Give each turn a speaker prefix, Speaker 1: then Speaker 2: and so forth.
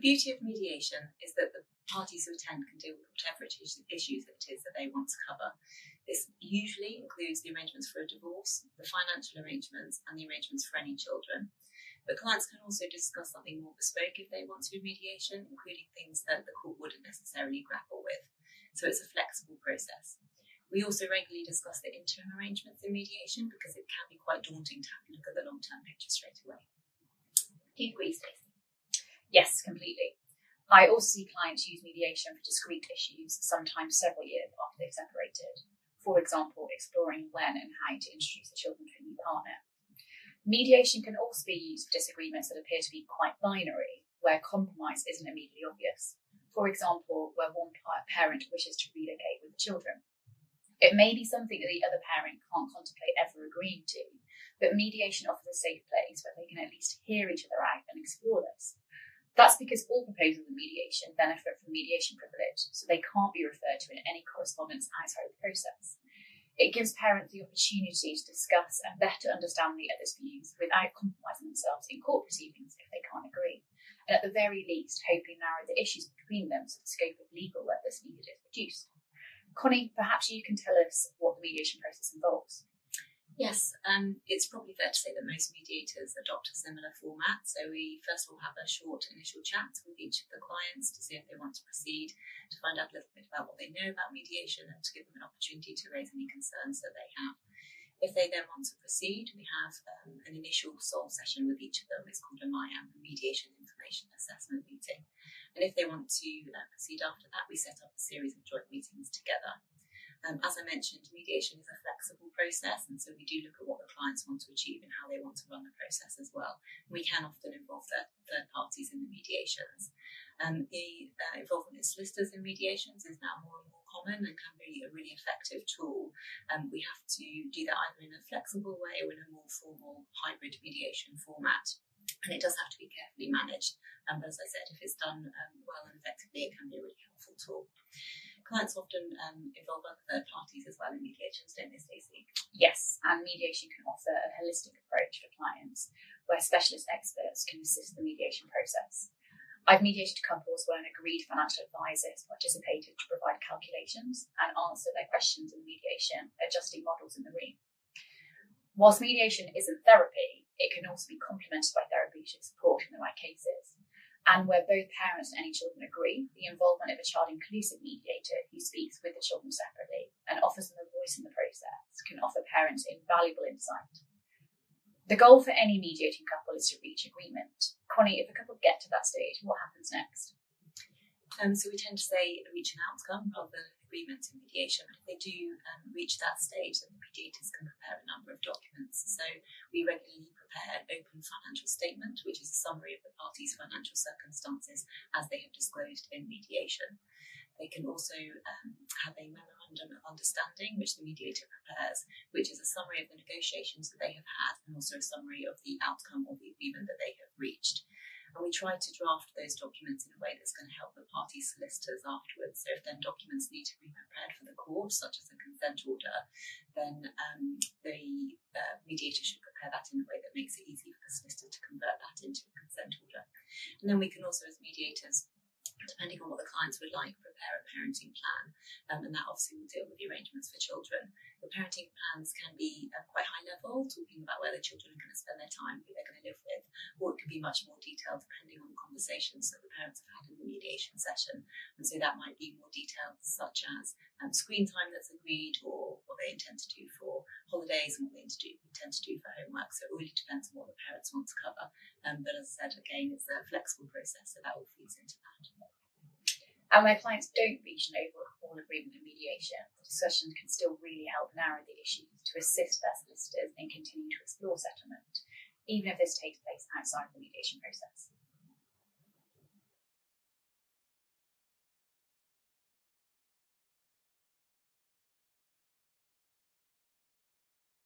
Speaker 1: beauty of mediation is that the parties who attend can deal with whatever issues it is that they want to cover. This usually includes the arrangements for a divorce, the financial arrangements, and the arrangements for any children. But clients can also discuss something more bespoke if they want to do mediation, including things that the court wouldn't necessarily grapple with. So it's a flexible process. We also regularly discuss the interim arrangements in mediation because it can be quite daunting to have a look at the long-term picture straight away.
Speaker 2: Do you agree, Stacey? Yes, completely. I also see clients use mediation for discrete issues, sometimes several years after they've separated. For example, exploring when and how to introduce the children to a new partner. Mediation can also be used for disagreements that appear to be quite binary, where compromise isn't immediately obvious. For example, where one parent wishes to relocate with the children. It may be something that the other parent can't contemplate ever agreeing to, but mediation offers a safe place where they can at least hear each other out and explore this. That's because all proposals in mediation benefit from mediation privilege, so they can't be referred to in any correspondence outside of the process. It gives parents the opportunity to discuss and better understand the other's views without compromising themselves in court proceedings if they can't agree, and at the very least, hopefully narrow the issues between them so the scope of legal work that's needed is reduced. Connie, perhaps you can tell us what the mediation process involves.
Speaker 1: Yes, it's probably fair to say that most mediators adopt a similar format. So we first of all have a short initial chat with each of the clients to see if they want to proceed, to find out a little bit about what they know about mediation and to give them an opportunity to raise any concerns that they have. If they then want to proceed, we have an initial solve session with each of them. It's called a MIAM, a Mediation Information Assessment meeting. And if they want to proceed after that, we set up a series of joint meetings together. As I mentioned, mediation is a flexible process, and so we do look at what the clients want to achieve and how they want to run the process as well. We can often involve third parties in the mediations. The involvement of solicitors in mediations is now more and more common and can be a really effective tool. We have to do that either in a flexible way or in a more formal hybrid mediation format. And it does have to be carefully managed. But as I said, if it's done well and effectively, it can be a really helpful tool. Clients often involve other third parties as well in mediations, don't they, Stacey?
Speaker 2: Yes, and mediation can offer a holistic approach for clients where specialist experts can assist the mediation process. I've mediated couples where an agreed financial advisor has participated to provide calculations and answer their questions in the mediation, adjusting models in the room. Whilst mediation isn't therapy, it can also be complemented by therapeutic support in the right cases. And where both parents and any children agree, the involvement of a child-inclusive mediator who speaks with the children separately and offers them a voice in the process can offer parents invaluable insight. The goal for any mediating couple is to reach agreement. Connie, if a couple get to that stage, what happens next?
Speaker 1: So we tend to say reach an outcome rather than an agreement in mediation. But if they do reach that stage, then the mediators can prepare a number of documents. So we regularly prepare an open financial statement, which is a summary of the parties' financial circumstances as they have disclosed in mediation. They can also have a memorandum of understanding, which the mediator prepares, which is a summary of the negotiations that they have had and also a summary of the outcome of the agreement that they have reached. And we try to draft those documents in a way that's going to help the parties' solicitors afterwards. So if then documents need to be prepared for the court, such as a consent order, then the mediator should prepare that in a way that makes it easy for the solicitor to convert that into a consent order. And then we can also, as mediators, depending on what the clients would like, prepare a parenting plan, and that obviously will deal with the arrangements for children. The parenting plans can be quite high level, talking about where the children are going to spend their time, who they're going to live with, or it could be much more detailed depending on the conversations that the parents have had in the mediation session. And so that might be more detailed, such as screen time that's agreed, or what they intend to do for holidays and what they intend to do for homework. So it really depends on what the parents want to cover. But as I said, again, it's a flexible process, so that all feeds into that.
Speaker 2: And where clients don't reach an overall agreement in mediation, the discussion can still really help narrow the issues to assist their solicitors in continuing to explore settlement, even if this takes place outside of the mediation process.